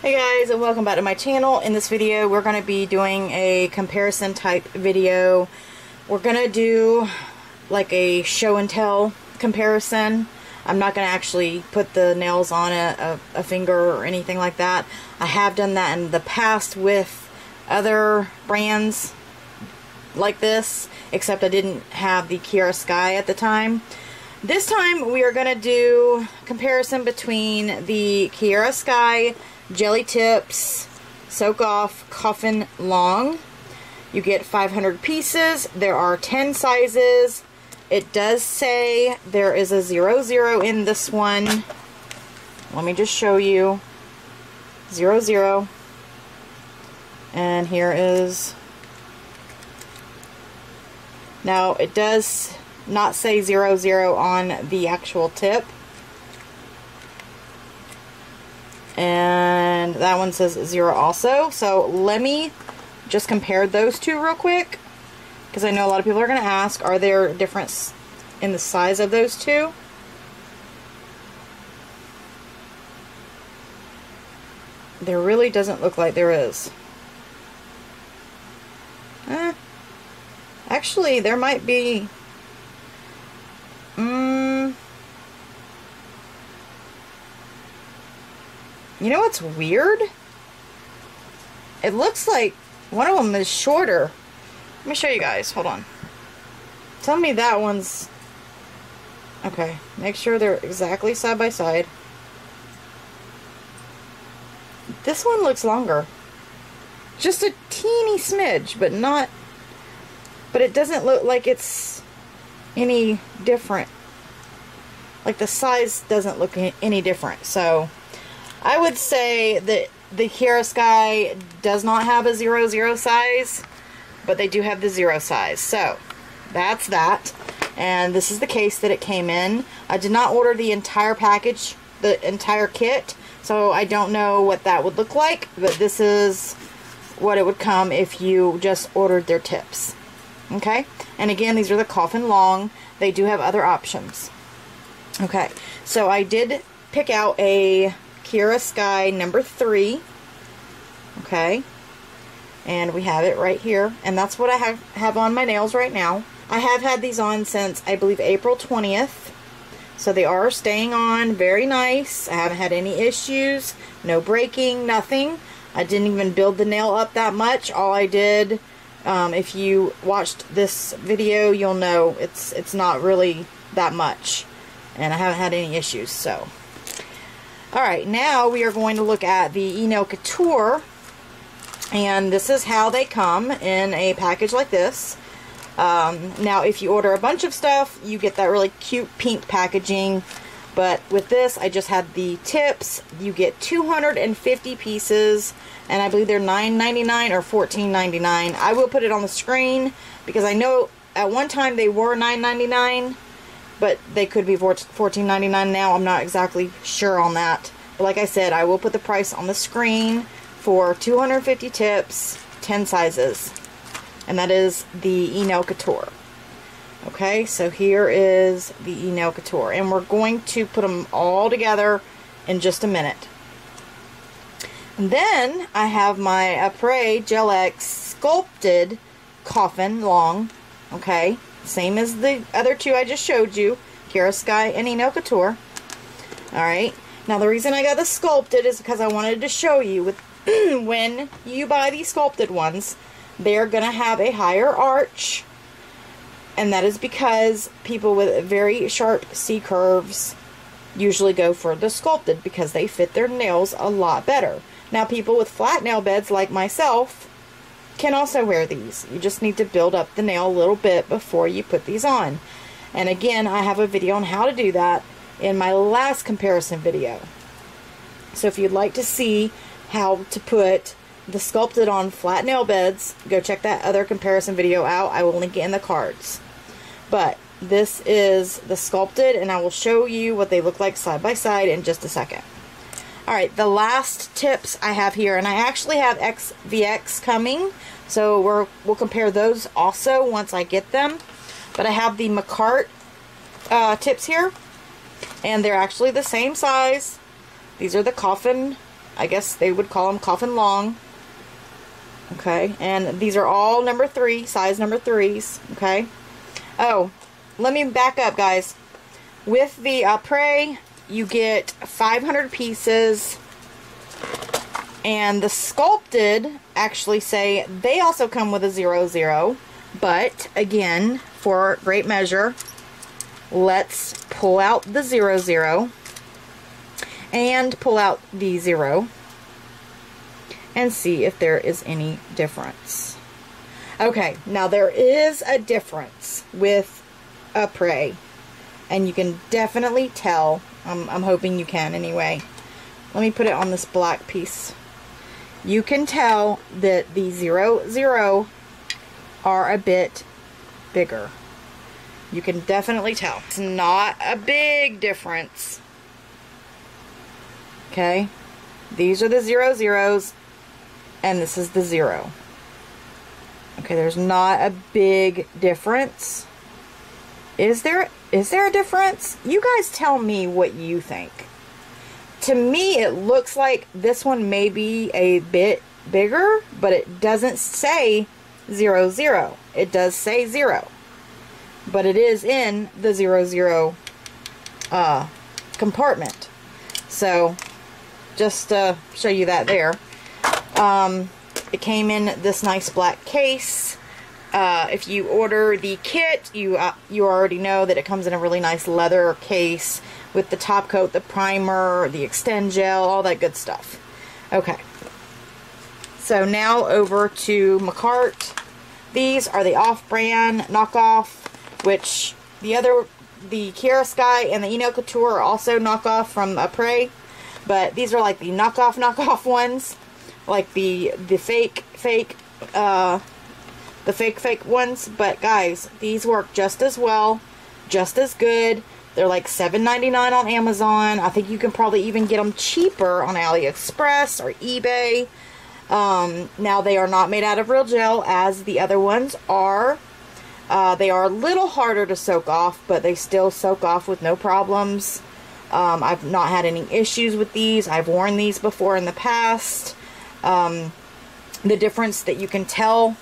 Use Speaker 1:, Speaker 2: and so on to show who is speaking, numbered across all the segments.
Speaker 1: Hey guys, and welcome back to my channel. In this video we're going to be doing a comparison type video. We're going to do like a show and tell comparison. I'm not going to actually put the nails on a finger or anything like that. I have done that in the past with other brands like this, except I didn't have the Kiara Sky at the time. This time we are going to do comparison between the Kiara Sky Jelly Tips Soak Off Coffin Long. You get 500 pieces. There are 10 sizes. It does say there is a 00 in this one. Let me just show you. 00. And here is... Now, it does not say 00 on the actual tip. And that one says 0 also. So let me just compare those two real quick, because I know a lot of people are going to ask, are there a difference in the size of those two? There really doesn't look like there is. Actually, there might be... You know what's weird? It looks like one of them is shorter. Let me show you guys. Hold on. Tell me that one's... Okay. Make sure they're exactly side by side. This one looks longer. Just a teeny smidge, but not... But it doesn't look like it's any different. Like the size doesn't look any different. So... I would say that the Kiara Sky does not have a 00 size, but they do have the 0 size. So, that's that. And this is the case that it came in. I did not order the entire package, the entire kit, so I don't know what that would look like, but this is what it would come if you just ordered their tips. Okay? And again, these are the Coffin Long. They do have other options. Okay, so I did pick out a Kiara Sky number 3. Okay, and we have it right here, and that's what I have on my nails right now. I have had these on since I believe April 20th, so they are staying on very nice. I haven't had any issues, no breaking, nothing. I didn't even build the nail up that much. All I did, if you watched this video, you'll know it's not really that much, and I haven't had any issues. So alright, now we are going to look at the Eno Couture, and this is how they come in a package like this. Now if you order a bunch of stuff, you get that really cute pink packaging, but with this I just had the tips. You get 250 pieces, and I believe they're $9.99 or $14.99. I will put it on the screen, because I know at one time they were $9.99. but they could be $14.99 now. I'm not exactly sure on that. But like I said, I will put the price on the screen for 250 tips, 10 sizes. And that is the Eno Couture. Okay, so here is the Eno Couture. And we're going to put them all together in just a minute. And then I have my Apres Gel X Sculpted Coffin Long. Okay. Same as the other two I just showed you, Kiara Sky and Eno Couture. Alright, now the reason I got the sculpted is because I wanted to show you with when you buy these sculpted ones, they're going to have a higher arch, and that is because people with very sharp C curves usually go for the sculpted because they fit their nails a lot better. Now people with flat nail beds like myself can also wear these. You just need to build up the nail a little bit before you put these on. And again, I have a video on how to do that in my last comparison video. So if you'd like to see how to put the sculpted on flat nail beds, go check that other comparison video out. I will link it in the cards. But this is the sculpted, and I will show you what they look like side by side in just a second. Alright, the last tips I have here, and I actually have XVX coming, so we'll compare those also once I get them. But I have the Makartt tips here, and they're actually the same size. These are the Coffin I guess they would call them coffin long. Okay, and these are all number 3, size number 3s. Okay. Oh, let me back up, guys. With the Apres, you get 500 pieces, and the sculpted actually say they also come with a 00, but again, for great measure, let's pull out the 00 and pull out the 0 and see if there is any difference. Okay, now there is a difference with Apres, and you can definitely tell. I'm hoping you can anyway. Let me put it on this black piece. You can tell that the 00 are a bit bigger. You can definitely tell. It's not a big difference. Okay? These are the 00s, and this is the 0. Okay, there's not a big difference. Is there a difference? You guys tell me what you think. To me, it looks like this one may be a bit bigger, but it doesn't say 00. It does say 0. But it is in the 00 compartment. So, just to show you that there. It came in this nice black case. If you order the kit, you already know that it comes in a really nice leather case with the top coat, the primer, the extend gel, all that good stuff. Okay. So now over to Makartt. These are the off-brand knockoff, which the Kiara Sky and the Eno Couture are also knockoff from Apres, but these are like the knockoff ones, like the fake ones. But guys, these work just as well, just as good. They're like $7.99 on Amazon. I think you can probably even get them cheaper on AliExpress or eBay. Now they are not made out of real gel as the other ones are. They are a little harder to soak off, but they still soak off with no problems. I've not had any issues with these. I've worn these before in the past. The difference that you can tell,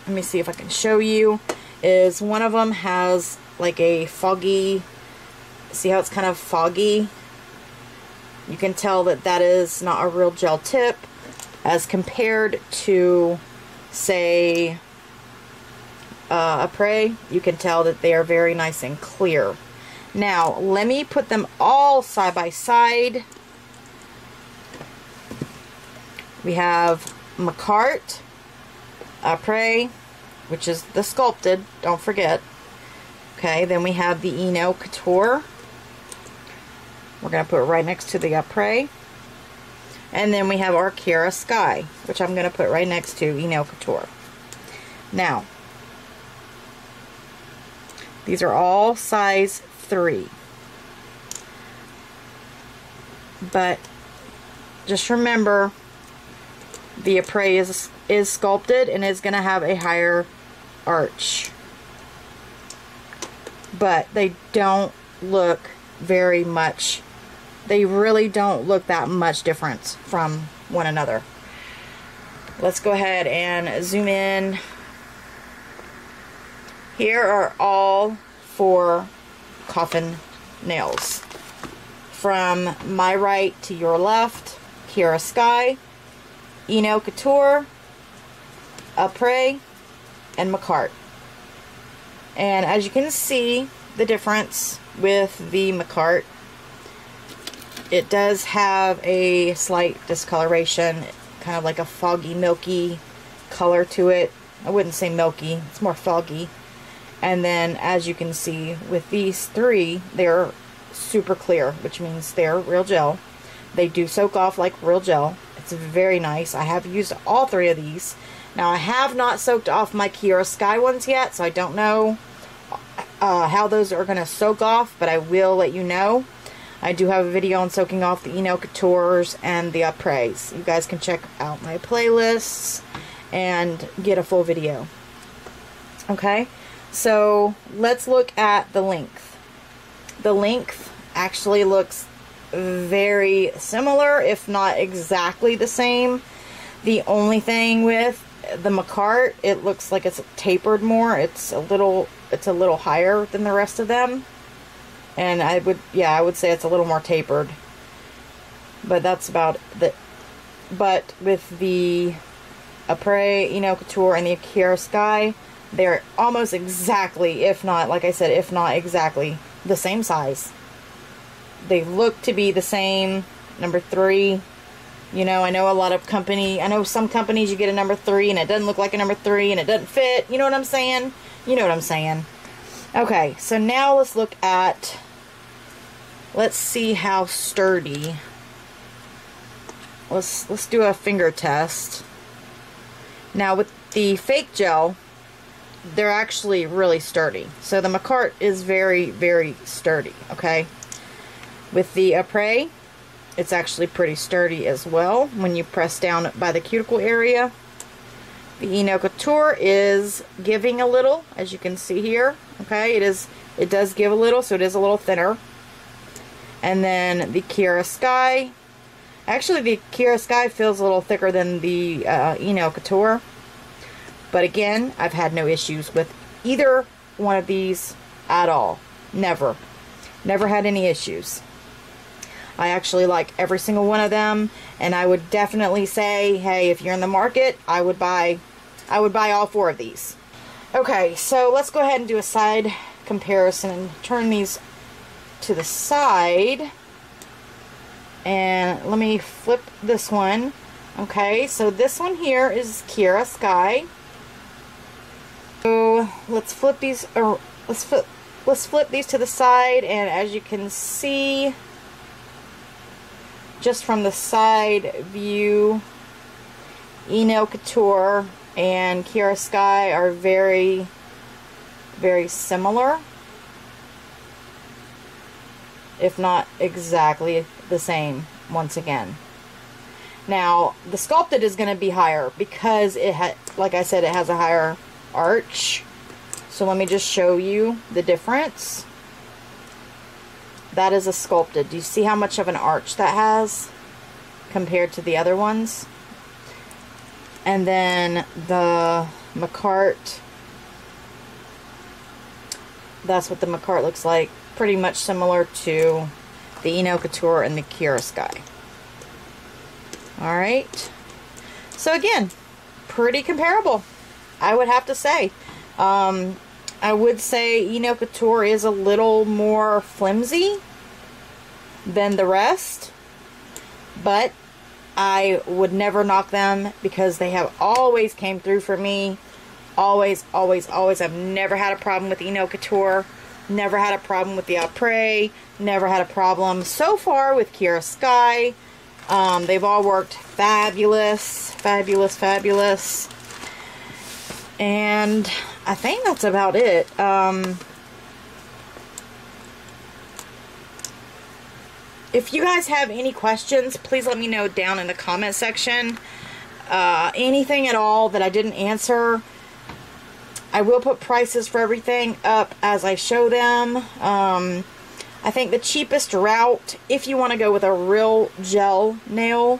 Speaker 1: let me see if I can show you, is one of them has like a foggy, see how it's kind of foggy? You can tell that that is not a real gel tip as compared to, say, Apres. You can tell that they are very nice and clear. Now, let me put them all side by side. We have Makartt, Apres, which is the sculpted, don't forget. Okay, then we have the Eno Couture. We're going to put it right next to the Apres. And then we have our Kiara Sky, which I'm going to put right next to Eno Couture. Now, these are all size 3. But just remember, the Apres is sculpted and is going to have a higher arch. But they don't look very much, they really don't look that much different from one another. Let's go ahead and zoom in. Here are all 4 coffin nails. From my right to your left, Kiara Sky, Eno Couture, Apres, and Makartt. And as you can see, the difference with the Makartt, it does have a slight discoloration, kind of like a foggy, milky color to it. I wouldn't say milky, it's more foggy. And then, as you can see, with these 3, they're super clear, which means they're real gel. They do soak off like real gel. It's very nice. I have used all 3 of these. Now, I have not soaked off my Kiara Sky ones yet, so I don't know how those are going to soak off, but I will let you know. I do have a video on soaking off the Eno Coutures and the Apres. You guys can check out my playlists and get a full video. Okay, so let's look at the length. The length actually looks very similar, if not exactly the same. The only thing with the Makartt, it looks like it's tapered more. It's a little higher than the rest of them. And I would say it's a little more tapered. But that's about it. But with the Apres, Eno Couture, and the Kiara Sky, they're almost exactly, if not, like I said, if not exactly the same size. They look to be the same. Number 3. You know, I know some companies you get a number 3 and it doesn't look like a number 3 and it doesn't fit. You know what I'm saying? You know what I'm saying. Okay, so now let's look at, let's see how sturdy. Let's do a finger test. Now with the fake gel, they're actually really sturdy. So the Makartt is very, very sturdy, okay? With the Apres, it's actually pretty sturdy as well when you press down by the cuticle area. The Eno Couture is giving a little, as you can see here, okay? It does give a little, so it is a little thinner. And then the Kiara Sky, actually the Kiara Sky feels a little thicker than the Eno Couture. But again, I've had no issues with either one of these at all. Never. Never had any issues. I actually like every single one of them, and I would definitely say, hey, if you're in the market, I would buy all 4 of these. Okay, so let's go ahead and do a side comparison and turn these to the side. And let me flip this one. Okay, so this one here is Kiara Sky. So let's flip these. Let's flip these to the side, and as you can see, just from the side view, Eno Couture and Kiara Sky are very, very similar, if not exactly the same. Once again, now the sculpted is going to be higher because like I said, it has a higher arch. So let me just show you the difference. That is a sculpted. Do you see how much of an arch that has compared to the other ones? And then the Makartt, that's what the Makartt looks like. Pretty much similar to the Eno Couture and the Kiara Sky. Alright. So again, pretty comparable, I would have to say. I would say Eno Couture is a little more flimsy than the rest, but I would never knock them because they have always came through for me. Always, always, always. I've never had a problem with Eno Couture. Never had a problem with the Apres. Never had a problem so far with Kiara Sky. They've all worked fabulous, fabulous, fabulous. And I think that's about it. If you guys have any questions, please let me know down in the comment section. Anything at all that I didn't answer. I will put prices for everything up as I show them. I think the cheapest route, if you want to go with a real gel nail,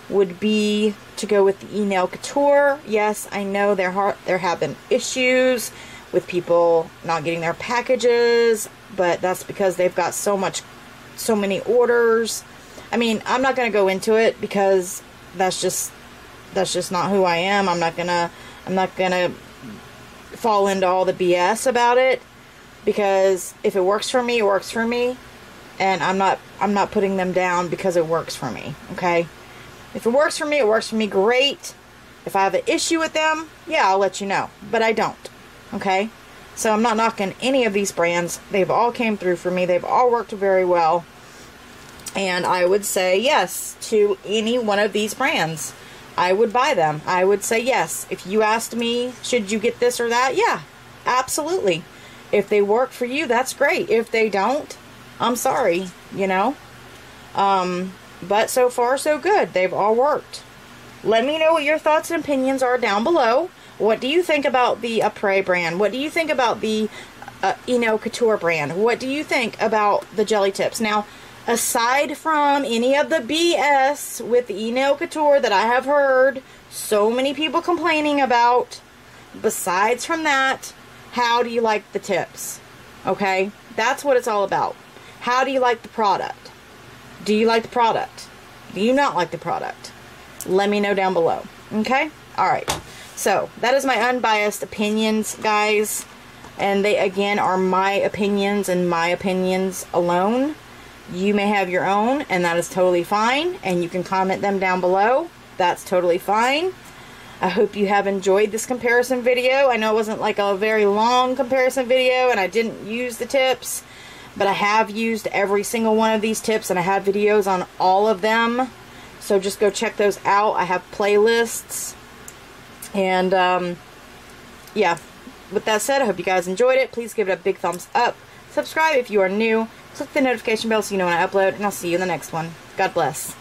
Speaker 1: would be to go with the Enail Couture. Yes, I know there have been issues with people not getting their packages, but that's because they've got so many orders. I mean, I'm not going to go into it because that's just not who I am. I'm not gonna fall into all the BS about it, because if it works for me, it works for me, and I'm not putting them down because it works for me. Okay, if it works for me, it works for me. Great. If I have an issue with them, yeah, I'll let you know, but I don't. Okay, so I'm not knocking any of these brands. They've all came through for me. They've all worked very well, and I would say yes to any one of these brands. I would buy them. I would say yes. If you asked me, should you get this or that? Yeah, absolutely. If they work for you, that's great. If they don't, I'm sorry, you know. But so far, so good. They've all worked. Let me know what your thoughts and opinions are down below. What do you think about the Apres brand? What do you think about the Eno Couture brand? What do you think about the jelly tips? Now, Aside from any of the BS with the Eno Couture that I have heard so many people complaining about, besides from that, how do you like the tips? Okay? That's what it's all about. How do you like the product? Do you like the product? Do you not like the product? Let me know down below. Okay? Alright. So, that is my unbiased opinions, guys. And they, again, are my opinions and my opinions alone. You may have your own, and that is totally fine. And you can comment them down below. That's totally fine. I hope you have enjoyed this comparison video. I know it wasn't like a very long comparison video, and I didn't use the tips. But I have used every single one of these tips, and I have videos on all of them. So just go check those out. I have playlists. And, yeah. With that said, I hope you guys enjoyed it. Please give it a big thumbs up. Subscribe if you are new. Click the notification bell so you know when I upload. And I'll see you in the next one. God bless.